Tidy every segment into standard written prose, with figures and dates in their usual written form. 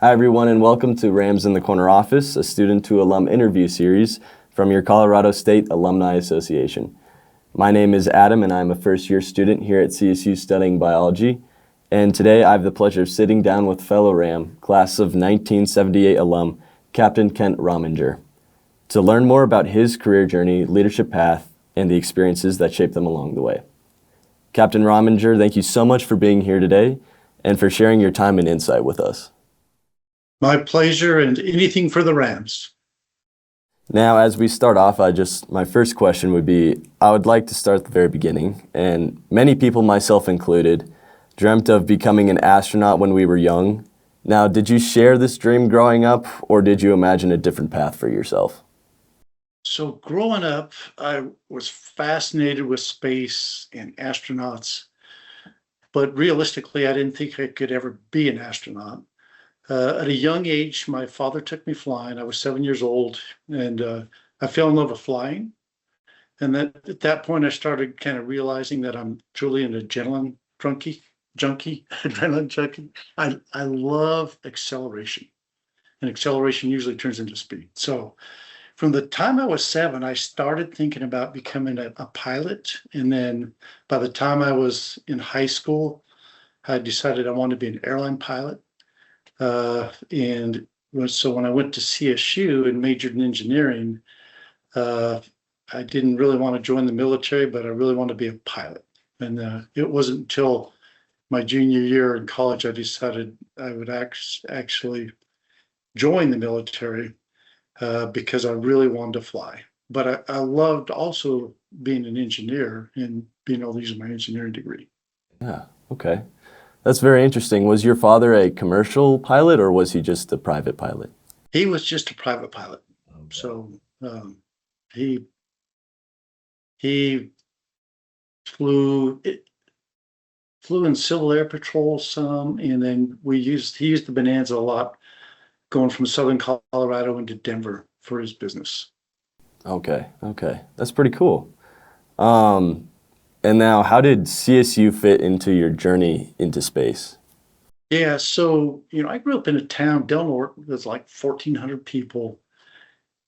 Hi, everyone, and welcome to Rams in the Corner Office, a student to alum interview series from your Colorado State Alumni Association. My name is Adam, and I'm a first-year student here at CSU studying biology. And today I have the pleasure of sitting down with fellow Ram, class of 1978 alum, Captain Kent Rominger, to learn more about his career journey, leadership path, and the experiences that shaped them along the way. Captain Rominger, thank you so much for being here today and for sharing your time and insight with us. My pleasure, and anything for the Rams. Now, as we start off, my first question would be, I would like to start at the very beginning, and many people, myself included, dreamt of becoming an astronaut when we were young. Now, did you share this dream growing up, or did you imagine a different path for yourself? So growing up, I was fascinated with space and astronauts, but realistically, I didn't think I could ever be an astronaut. At a young age, my father took me flying. I was 7 years old, and I fell in love with flying. And at that point, I started kind of realizing that I'm truly an adrenaline junkie, adrenaline junkie. I love acceleration, and acceleration usually turns into speed. So from the time I was 7, I started thinking about becoming a pilot. And then by the time I was in high school, I decided I wanted to be an airline pilot. So when I went to CSU and majored in engineering, I didn't really want to join the military, but I really wanted to be a pilot. And it wasn't until my junior year in college I decided I would actually join the military because I really wanted to fly. But I loved also being an engineer and being able to use my engineering degree. Yeah, okay. That's very interesting. Was your father a commercial pilot, or was he just a private pilot? He was just a private pilot. Okay. So he he flew flew in Civil Air Patrol some, and then he used the Bonanza a lot, going from Southern Colorado into Denver for his business. Okay, okay. That's pretty cool. Um, and now, how did CSU fit into your journey into space? Yeah, so I grew up in a town, Del Norte, that's like 1,400 people,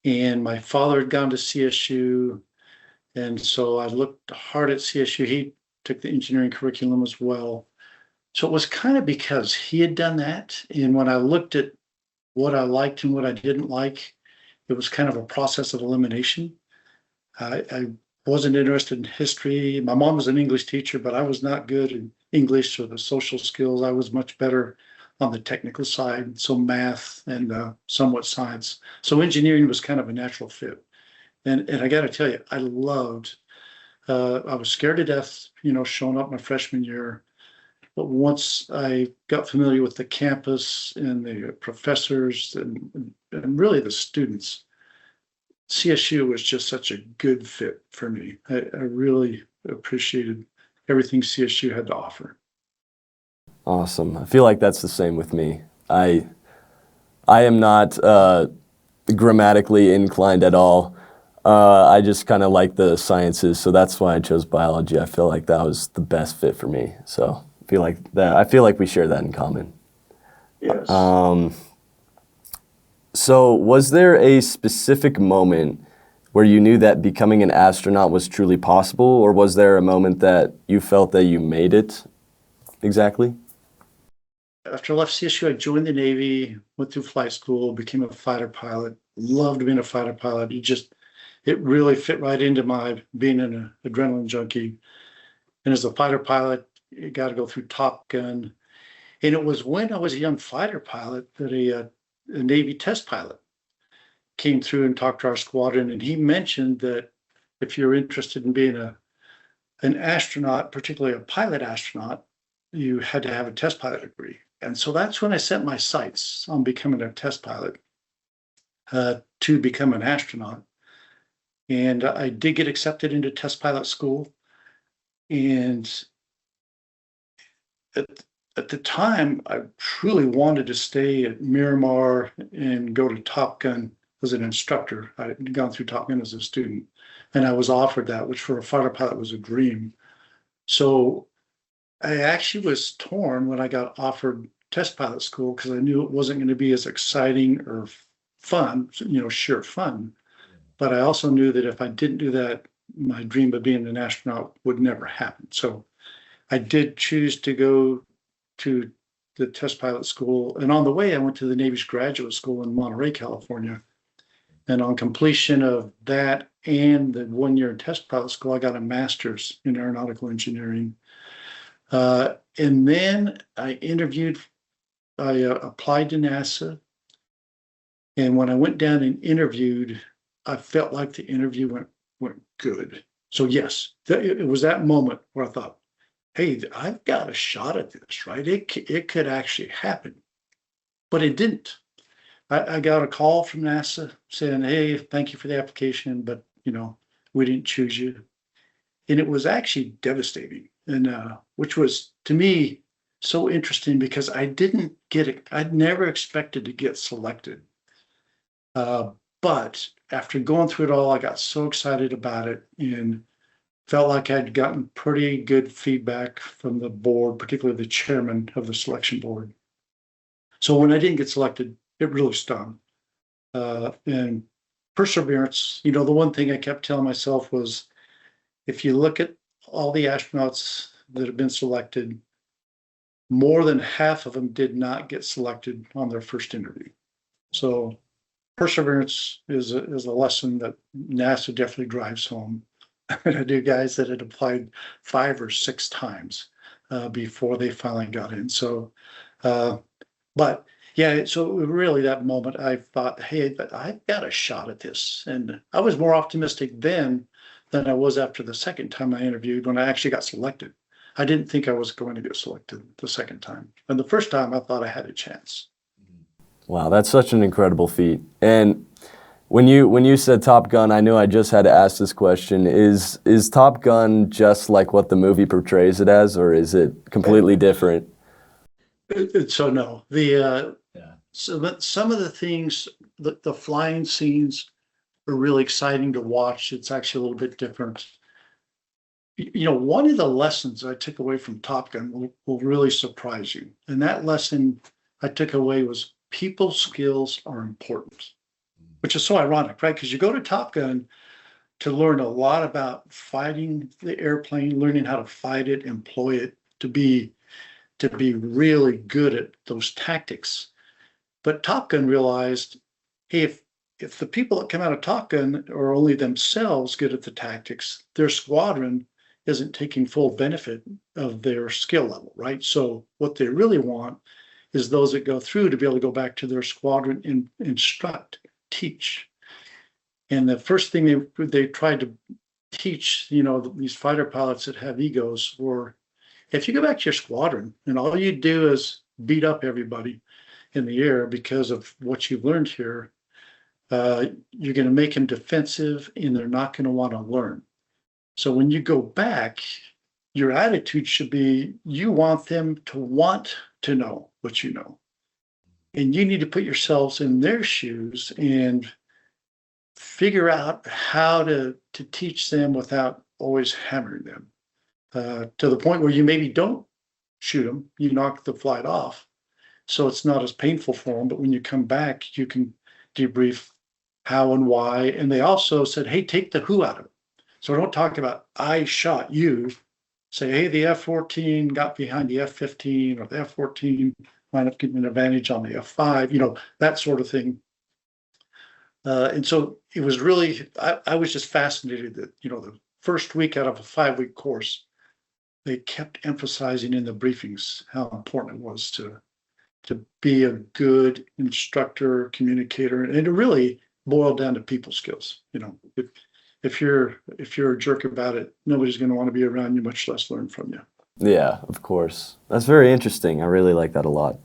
and my father had gone to CSU, and so I looked hard at CSU. He took the engineering curriculum as well. So it was kind of because he had done that. And when I looked at what I liked and what I didn't like, it was kind of a process of elimination. I wasn't interested in history. My mom was an English teacher, but I was not good in English or the social skills. I was much better on the technical side, so math and somewhat science. So engineering was kind of a natural fit. And I got to tell you, I loved. I was scared to death, showing up my freshman year. But once I got familiar with the campus and the professors and really the students, CSU was just such a good fit for me. I really appreciated everything CSU had to offer. Awesome. I feel like that's the same with me. I am not grammatically inclined at all. I just kind of like the sciences, so that's why I chose biology. I feel like that was the best fit for me. So I feel like we share that in common. Yes. So was there a specific moment where you knew that becoming an astronaut was truly possible, or was there a moment that you felt that you made it exactly? After I left CSU, I joined the Navy, went through flight school, became a fighter pilot, loved being a fighter pilot. It really fit right into my being an adrenaline junkie. And as a fighter pilot, you got to go through Top Gun. And it was when I was a young fighter pilot that a Navy test pilot came through and talked to our squadron. And he mentioned that if you're interested in being an astronaut, particularly a pilot astronaut, you had to have a test pilot degree. And so that's when I set my sights on becoming a test pilot to become an astronaut. And I did get accepted into test pilot school. And at, at the time, I truly wanted to stay at Miramar and go to Top Gun as an instructor. I had gone through Top Gun as a student, and I was offered that, which for a fighter pilot was a dream. So I actually was torn when I got offered test pilot school because I knew it wasn't going to be as exciting or fun, sheer fun. But I also knew that if I didn't do that, my dream of being an astronaut would never happen. So I did choose to go to the test pilot school. And on the way, I went to the Navy's graduate school in Monterey, California. And on completion of that and the 1 year test pilot school, I got a master's in aeronautical engineering. And then I applied to NASA. And when I went down and interviewed, I felt like the interview went good. So yes, it was that moment where I thought, hey, I've got a shot at this, right? It could actually happen, but it didn't. I got a call from NASA saying, hey, thank you for the application, but we didn't choose you. And it was actually devastating, and which was to me so interesting because I didn't get it. I'd never expected to get selected. But after going through it all, I got so excited about it and felt like I'd gotten pretty good feedback from the board, particularly the chairman of the selection board. So when I didn't get selected, it really stung. And perseverance, the one thing I kept telling myself was, if you look at all the astronauts that have been selected, more than half of them did not get selected on their first interview. So perseverance is a lesson that NASA definitely drives home. I knew guys that had applied 5 or 6 times before they finally got in. So, but yeah, so really that moment I thought, hey, I've got a shot at this. And I was more optimistic then than I was after the second time I interviewed when I actually got selected. I didn't think I was going to get selected the second time. And the first time I thought I had a chance. Wow, that's such an incredible feat. And when you said Top Gun, I knew I just had to ask this question. Is Top Gun just like what the movie portrays it as, or is it completely different? So no, so some of the things, the flying scenes are really exciting to watch. It's actually a little bit different. One of the lessons I took away from Top Gun will really surprise you. And that lesson I took away was people skills are important, which is so ironic, right? Because you go to Top Gun to learn a lot about fighting the airplane, learning how to fight it, employ it, to be really good at those tactics. But Top Gun realized, hey, if the people that come out of Top Gun are only themselves good at the tactics, their squadron isn't taking full benefit of their skill level, right? So what they really want is those that go through to be able to go back to their squadron and instruct, teach. And the first thing they tried to teach, these fighter pilots that have egos were, if you go back to your squadron and all you do is beat up everybody in the air because of what you've learned here, you're going to make them defensive and they're not going to want to learn. So when you go back, your attitude should be, you want them to want to know what you know. And you need to put yourselves in their shoes and figure out how to teach them without always hammering them, to the point where you maybe don't shoot them, you knock the flight off. So it's not as painful for them, but when you come back, you can debrief how and why. And they also said, hey, take the who out of it. So don't talk about, I shot you. Say, hey, the F-14 got behind the F-15, or the F-14 might have given an advantage on the F-5, that sort of thing. And so it was really, I was just fascinated that, the first week out of a 5-week course, they kept emphasizing in the briefings how important it was to be a good instructor, communicator, and it really boiled down to people skills. If you're a jerk about it, nobody's going to want to be around you, much less learn from you. Yeah, of course. That's very interesting. I really like that a lot.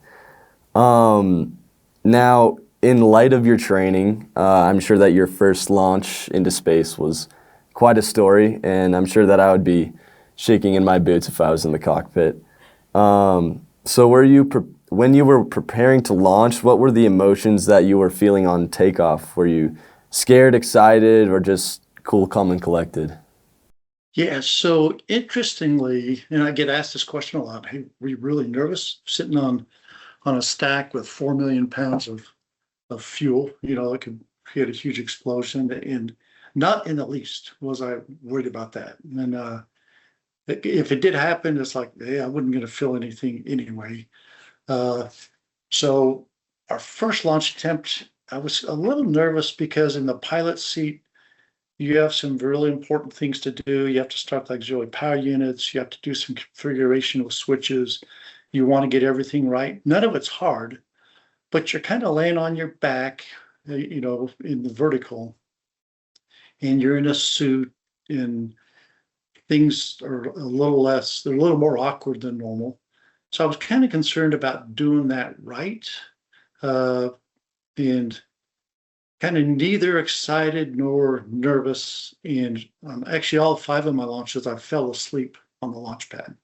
Now, in light of your training, I'm sure that your first launch into space was quite a story, and I'm sure that I would be shaking in my boots if I was in the cockpit. So when you were preparing to launch, what were the emotions that you were feeling on takeoff? Were you scared, excited, or just cool, calm, and collected? Yeah, so interestingly, and I get asked this question a lot, hey, were you really nervous sitting on on a stack with 4 million pounds of fuel. It could create a huge explosion, and not in the least was I worried about that. And if it did happen, it's like, hey, I wasn't going to feel anything anyway. So our first launch attempt, I was a little nervous because in the pilot seat, you have some really important things to do. You have to start the auxiliary power units. You have to do some configuration with switches. You want to get everything right. None of it's hard, but you're kind of laying on your back, in the vertical, and you're in a suit, and things are they're a little more awkward than normal. So I was kind of concerned about doing that right, and kind of neither excited nor nervous. And actually, all 5 of my launches, I fell asleep on the launch pad.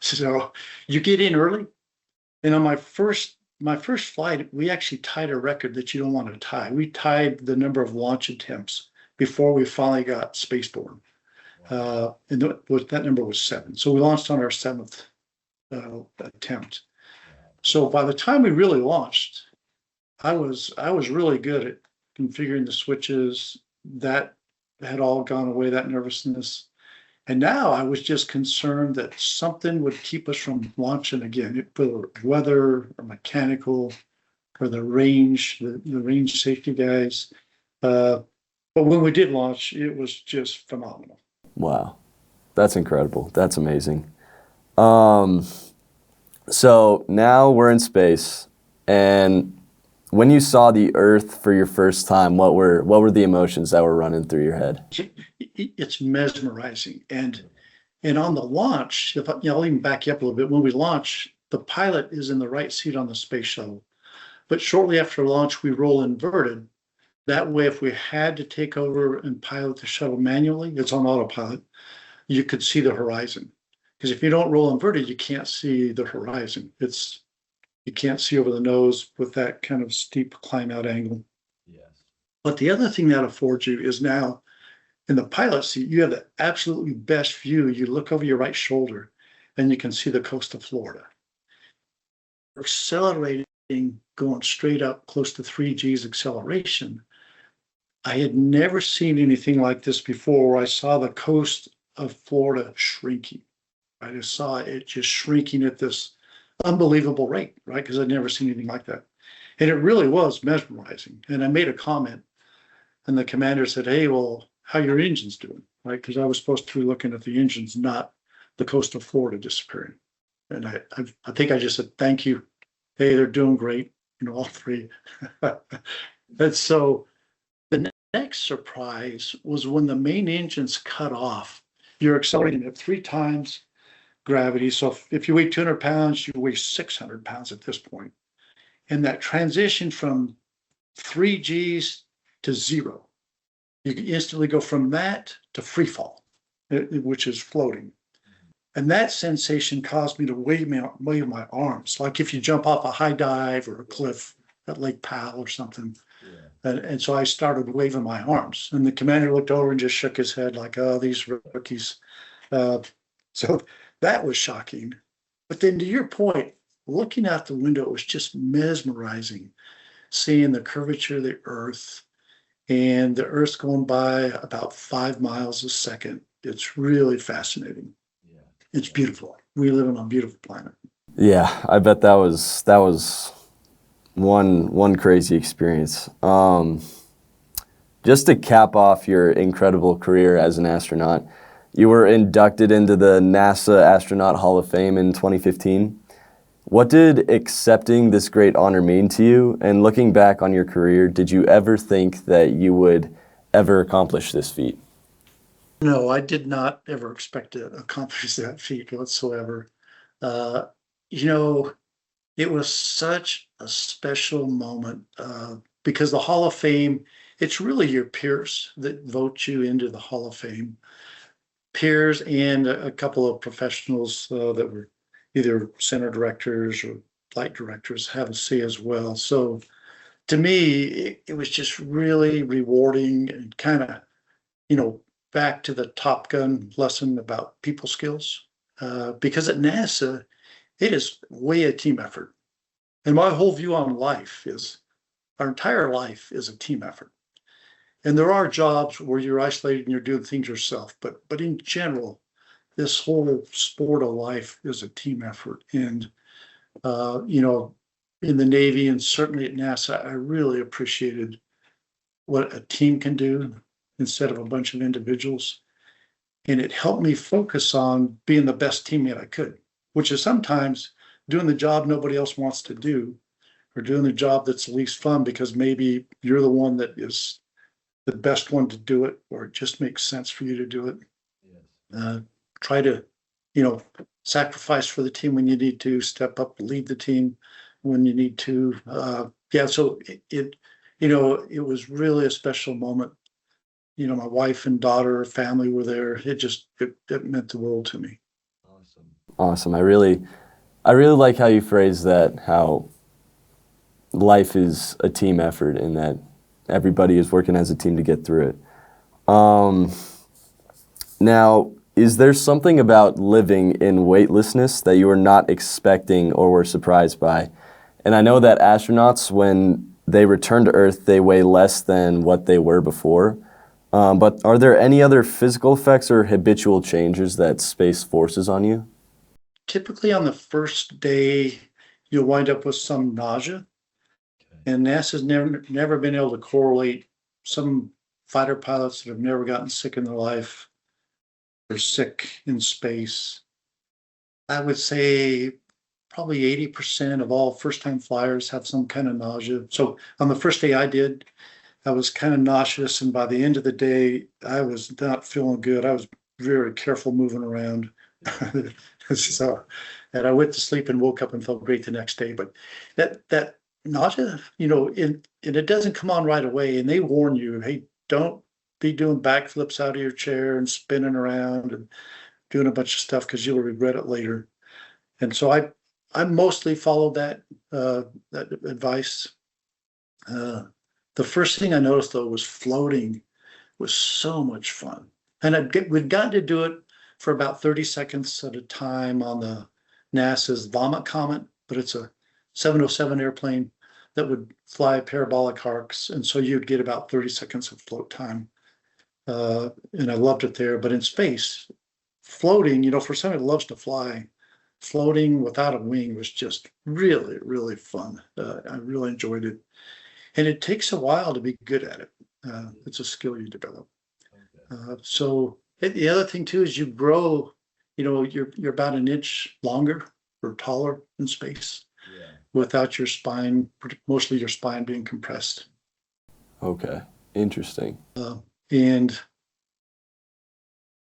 So you get in early, and on my first flight, we actually tied a record that you don't want to tie. We tied the number of launch attempts before we finally got spaceborne, and that number was 7. So we launched on our 7th attempt. So by the time we really launched, I was really good at configuring the switches. That had all gone away, that nervousness. And now I was just concerned that something would keep us from launching again, whether weather or mechanical or the range safety guys. But when we did launch, it was just phenomenal. Wow, that's incredible. That's amazing. So now we're in space, and when you saw the Earth for your first time, what were the emotions that were running through your head? It's mesmerizing, and on the launch, I'll even back you up a little bit. When we launch, the pilot is in the right seat on the space shuttle, but shortly after launch, we roll inverted. That way, if we had to take over and pilot the shuttle manually, it's on autopilot, you could see the horizon. Because if you don't roll inverted, you can't see the horizon. You can't see over the nose with that kind of steep climb out angle. Yes. But the other thing that affords you is now in the pilot seat, you have the absolutely best view. You look over your right shoulder and you can see the coast of Florida. We're accelerating, going straight up close to 3G's acceleration. I had never seen anything like this before, where I saw the coast of Florida shrinking. I just saw it just shrinking at this unbelievable rate, right? Because I'd never seen anything like that. And it really was mesmerizing. And I made a comment, and the commander said, hey, well, how your engines doing, right? Because I was supposed to be looking at the engines, not the coast of Florida disappearing. And I think I just said, thank you. Hey, they're doing great, all 3. And so the next surprise was when the main engines cut off. You're accelerating at 3 times gravity. So if you weigh 200 pounds, you weigh 600 pounds at this point. And that transition from 3Gs to 0, you can instantly go from that to free fall, which is floating. And that sensation caused me to wave my arms, like if you jump off a high dive or a cliff at Lake Powell or something. Yeah. And so I started waving my arms, and the commander looked over and just shook his head like, oh, these rookies. So that was shocking. But then to your point, looking out the window, it was just mesmerizing, seeing the curvature of the Earth, and the Earth's going by about 5 miles a second. It's really fascinating. Yeah. It's beautiful. We live on a beautiful planet. Yeah, I bet that was one crazy experience. Just to cap off your incredible career as an astronaut, you were inducted into the NASA Astronaut Hall of Fame in 2015. What did accepting this great honor mean to you? And looking back on your career, did you ever think that you would ever accomplish this feat? No, I did not ever expect to accomplish that feat whatsoever. It was such a special moment because the Hall of Fame, it's really your peers that vote you into the Hall of Fame. Peers and a couple of professionals that were either center directors or flight directors have a say as well. So to me, it was just really rewarding and kind of, back to the Top Gun lesson about people skills. Because at NASA, it is way a team effort. And my whole view on life is our entire life is a team effort. And there are jobs where you're isolated and you're doing things yourself, but in general, this whole sport of life is a team effort. And you know, in the Navy and certainly at NASA, I really appreciated what a team can do instead of a bunch of individuals. And it helped me focus on being the best teammate I could, which is sometimes doing the job nobody else wants to do, or doing the job that's the least fun because maybe you're the one that is the best one to do it, or it just makes sense for you to do it. Uh, Try to, you know, sacrifice for the team when you need to, step up, lead the team when you need to. Yeah, so you know, it was really a special moment. You know, my wife and daughter, family were there. It meant the world to me. Awesome. Awesome. I really like how you phrase that, how life is a team effort and that everybody is working as a team to get through it. Now, is there something about living in weightlessness that you were not expecting or were surprised by? And I know that astronauts, when they return to Earth, they weigh less than what they were before. But are there any other physical effects or habitual changes that space forces on you? Typically on the first day, you'll wind up with some nausea. And NASA's never been able to correlate some fighter pilots that have never gotten sick in their life or sick in space. I would say probably 80% of all first-time flyers have some kind of nausea. So on the first day I was kind of nauseous, and by the end of the day, I was not feeling good. I was very careful moving around. So, and I went to sleep and woke up and felt great the next day. But that nausea, you know, and it doesn't come on right away. And they warn you, hey, don't be doing backflips out of your chair and spinning around and doing a bunch of stuff because you'll regret it later. And so I mostly followed that advice. The first thing I noticed though was floating was so much fun. And we'd gotten to do it for about 30 seconds at a time on the NASA's Vomit Comet, but it's a 707 airplane that would fly parabolic arcs. And so you'd get about 30 seconds of float time. And I loved it there. But in space, floating, you know, for somebody that loves to fly, floating without a wing was just really, really fun. I really enjoyed it. And it takes a while to be good at it. It's a skill you develop. So the other thing too is you grow, you know, you're about an inch longer or taller in space without your spine, mostly your spine being compressed. Okay, interesting. And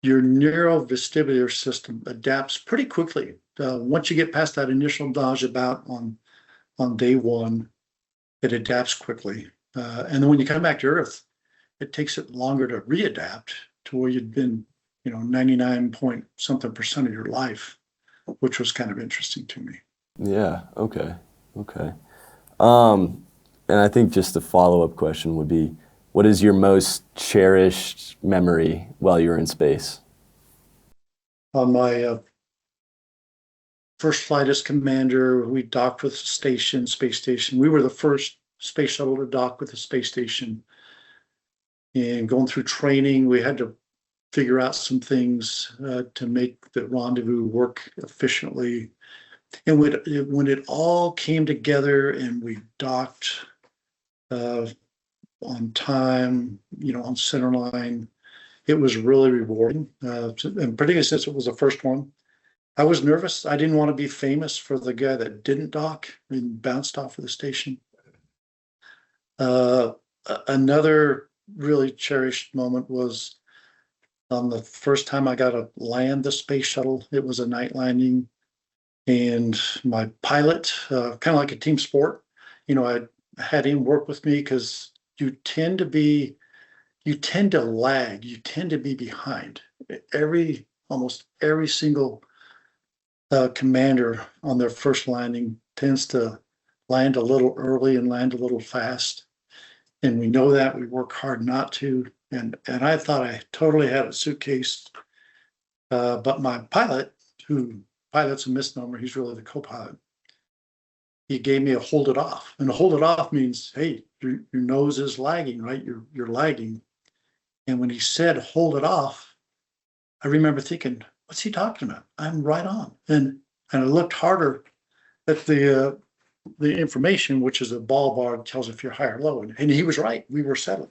your neurovestibular system adapts pretty quickly. Once you get past that initial nausea bout on day one, it adapts quickly. And then when you come back to Earth, it takes it longer to readapt to where you'd been, you know, 99 point something percent of your life, which was kind of interesting to me. Yeah, okay. And I think just a follow-up question would be, what is your most cherished memory while you were in space? On my first flight as commander, we docked with the space station. We were the first space shuttle to dock with the space station. And going through training, we had to figure out some things to make the rendezvous work efficiently. And when it all came together and we docked on time, you know, on center line, it was really rewarding. And particularly since it was the first one, I was nervous. I didn't want to be famous for the guy that didn't dock and bounced off of the station. Another really cherished moment was on the first time I got to land the space shuttle. It was a night landing, and my pilot, kind of like a team sport, you know, I had him work with me because you tend to lag, you tend to be behind. Almost every single commander on their first landing tends to land a little early and land a little fast. And we know that. We work hard not to. And I thought I totally had a suitcase. But my pilot, who pilot's a misnomer, he's really the co-pilot. he gave me a hold it off. And a hold it off means, hey, your nose is lagging, right? You're lagging. And when he said hold it off, I remember thinking, what's he talking about? I'm right on. And I looked harder at the information, which is a ball bar that tells if you're high or low. And he was right. We were settling.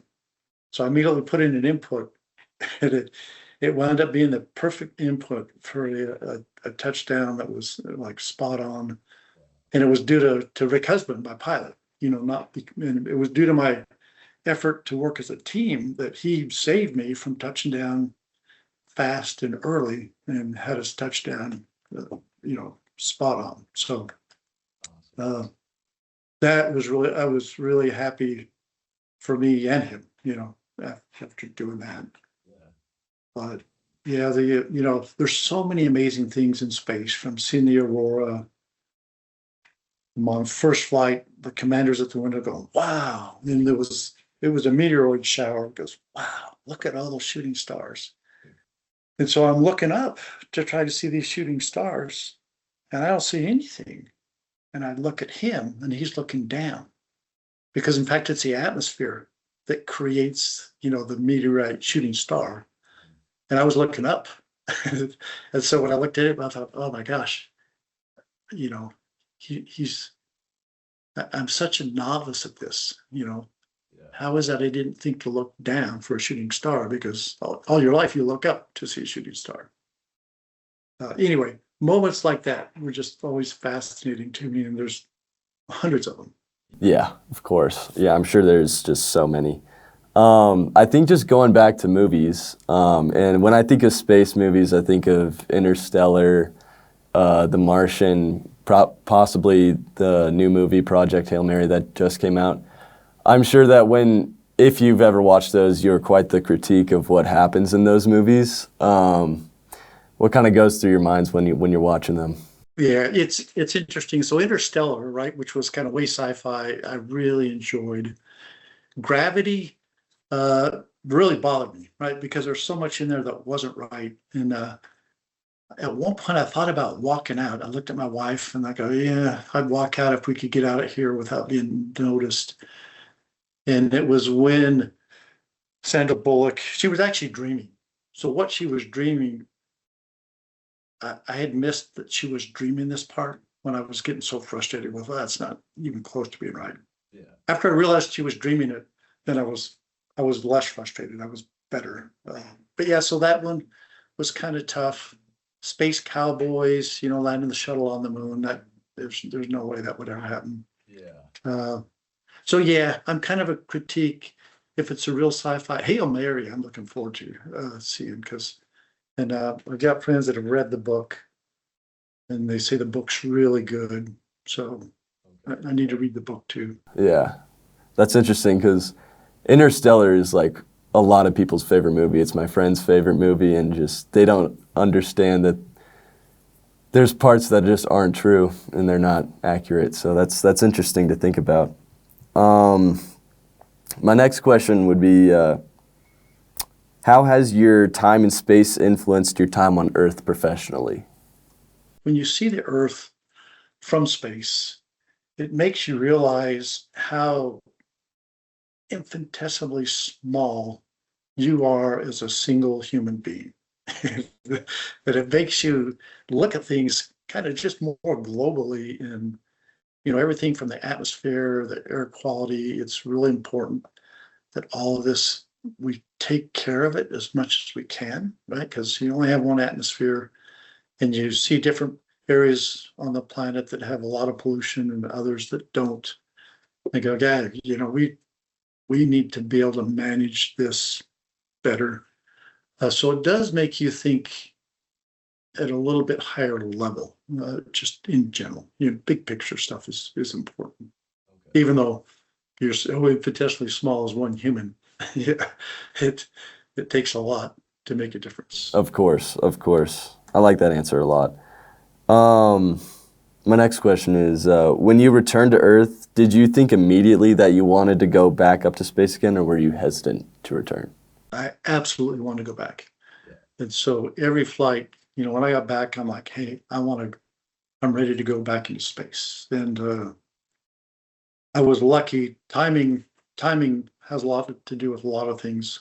So I immediately put in an input, and it wound up being the perfect input for a touchdown that was like spot on. And it was due to Rick Husband, my pilot, and it was due to my effort to work as a team that he saved me from touching down fast and early and had us touchdown, spot on. So that was I was really happy for me and him, after doing that. But yeah, there's so many amazing things in space, from seeing the aurora. On first flight, the commanders at the window going, wow. And it was a meteoroid shower. It goes, wow, look at all those shooting stars. And so I'm looking up to try to see these shooting stars, and I don't see anything. And I look at him, and he's looking down, because in fact, it's the atmosphere that creates, the meteorite shooting star. And I was looking up. And so when I looked at it, I thought, oh my gosh, I'm such a novice at this, How is that I didn't think to look down for a shooting star? Because all your life you look up to see a shooting star. Anyway, moments like that were just always fascinating to me, and there's hundreds of them. Yeah, of course. Yeah, I'm sure there's just so many. I think just going back to movies, and when I think of space movies, I think of Interstellar, The Martian, possibly the new movie Project Hail Mary that just came out. I'm sure that if you've ever watched those, you're quite the critique of what happens in those movies. What kind of goes through your minds when you're watching them? Yeah, it's interesting. So Interstellar, right, which was kind of way sci-fi, I really enjoyed. Gravity really bothered me, right, because there's so much in there that wasn't right. And at one point I thought about walking out. I looked at my wife and I go, yeah, I'd walk out if we could get out of here without being noticed. And it was when Sandra Bullock, she was actually dreaming. So what she was dreaming, I had missed that she was dreaming this part when I was getting so frustrated with, well, that's not even close to being right. Yeah. After I realized she was dreaming it, then I was less frustrated. I was better. But yeah, so that one was kind of tough. Space Cowboys, landing the shuttle on the moon. That there's no way that would ever happen. Yeah. So yeah, I'm kind of a critique. If it's a real sci-fi, Hail Mary, I'm looking forward to seeing, and I've got friends that have read the book, and they say the book's really good. So I need to read the book too. Yeah, that's interesting, because Interstellar is like a lot of people's favorite movie. It's my friend's favorite movie, and just they don't understand that there's parts that just aren't true and they're not accurate. So that's interesting to think about. My next question would be, how has your time in space influenced your time on Earth professionally? When you see the Earth from space, it makes you realize how infinitesimally small you are as a single human being. That it makes you look at things kind of just more globally, and everything from the atmosphere, the air quality. It's really important that all of this, we take care of it as much as we can, right? Because you only have one atmosphere, and you see different areas on the planet that have a lot of pollution and others that don't. They go, yeah, we need to be able to manage this better. So it does make you think at a little bit higher level, just in general. Big picture stuff is important. Okay. Even though you're so infinitesimally small as one human, yeah, it takes a lot to make a difference. Of course. I like that answer a lot. My next question is, when you returned to Earth, did you think immediately that you wanted to go back up to space again, or were you hesitant to return? I absolutely want to go back. Yeah. And so every flight, when I got back, I'm like, hey, I'm ready to go back into space. And I was lucky. Timing has a lot to do with a lot of things.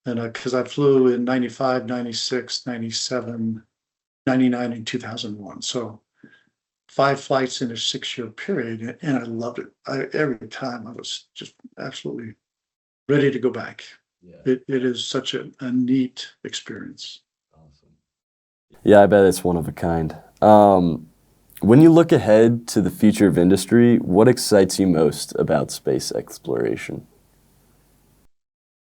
And because I flew in 95, 96, 97, 99, and 2001. So 5 flights in a 6-year period, and I loved it. Every time I was just absolutely ready to go back. Yeah. It is such a neat experience. Awesome. Yeah, I bet it's one of a kind. When you look ahead to the future of industry, what excites you most about space exploration?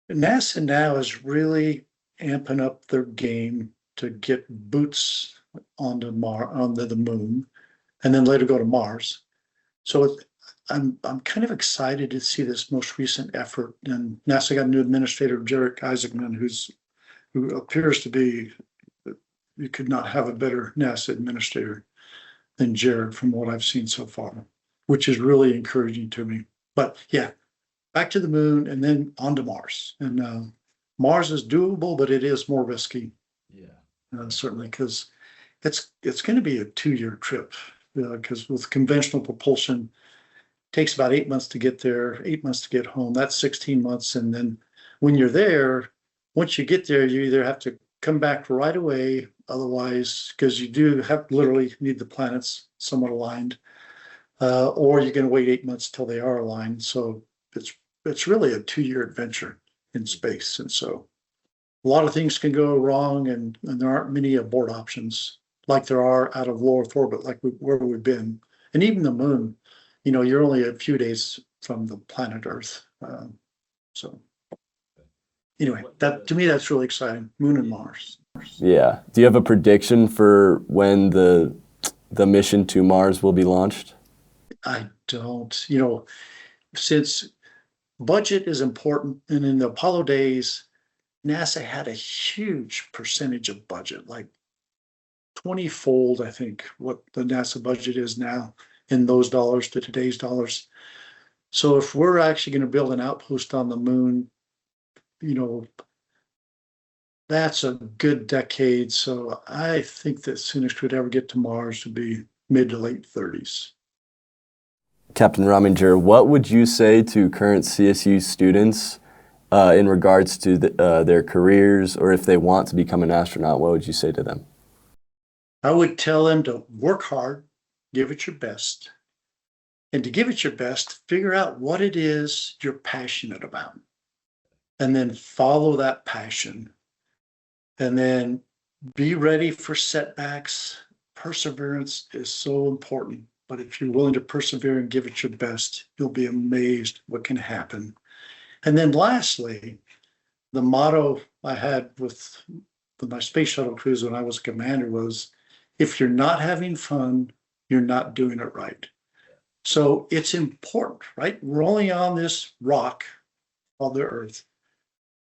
NASA now is really amping up their game to get boots on the moon, and then later go to Mars. So I'm kind of excited to see this most recent effort. And NASA got a new administrator, Jarek Isaacman, who appears to be, you could not have a better NASA administrator than Jared from what I've seen so far, which is really encouraging to me. But yeah, back to the moon and then on to Mars. And Mars is doable, but it is more risky. Yeah. Certainly, because it's going to be a 2-year trip. Because with conventional propulsion, it takes about 8 months to get there, 8 months to get home. That's 16 months. And then when you're there, once you get there, you either have to come back right away, otherwise, because you do have literally need the planets somewhat aligned, or you're going to wait 8 months till they are aligned. So it's really a 2-year adventure in space. And so a lot of things can go wrong, and there aren't many abort options like there are out of low Earth orbit, like where we've been. And even the moon, you're only a few days from the planet Earth. So anyway, that to me, that's really exciting. Moon and Mars. Yeah. Do you have a prediction for when the mission to Mars will be launched? I don't, since budget is important, and in the Apollo days, NASA had a huge percentage of budget, like 20-fold, I think, what the NASA budget is now in those dollars to today's dollars. So if we're actually going to build an outpost on the moon, that's a good decade. So I think the soonest we'd ever get to Mars would be mid to late 30s. Captain Rominger, what would you say to current CSU students in regards to their careers, or if they want to become an astronaut, what would you say to them? I would tell them to work hard, give it your best. And to give it your best, figure out what it is you're passionate about. And then follow that passion. And then be ready for setbacks. Perseverance is so important. But if you're willing to persevere and give it your best, you'll be amazed what can happen. And then lastly, the motto I had with my space shuttle crews when I was a commander was, if you're not having fun, you're not doing it right. So it's important, right? We're only on this rock called the Earth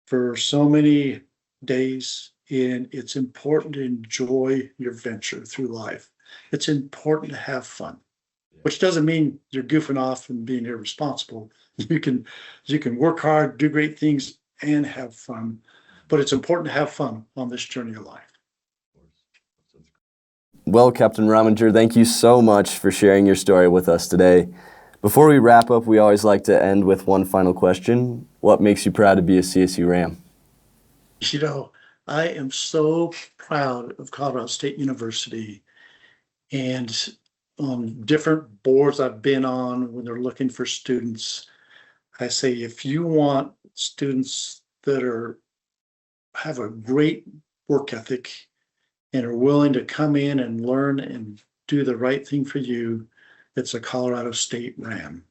for so many days, and it's important to enjoy your venture through life. It's important to have fun, which doesn't mean you're goofing off and being irresponsible. You can work hard, do great things, and have fun. But it's important to have fun on this journey of life. Well, Captain Rominger, thank you so much for sharing your story with us today. Before we wrap up, we always like to end with one final question. What makes you proud to be a CSU Ram? I am so proud of Colorado State University, and on different boards I've been on when they're looking for students, I say, if you want students that have a great work ethic and are willing to come in and learn and do the right thing for you, it's a Colorado State Ram.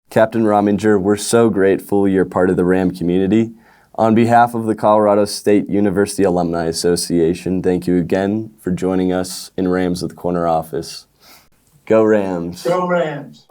Captain Rominger, we're so grateful you're part of the Ram community. On behalf of the Colorado State University Alumni Association, thank you again for joining us in Rams with the Corner Office. Go Rams! Go Rams!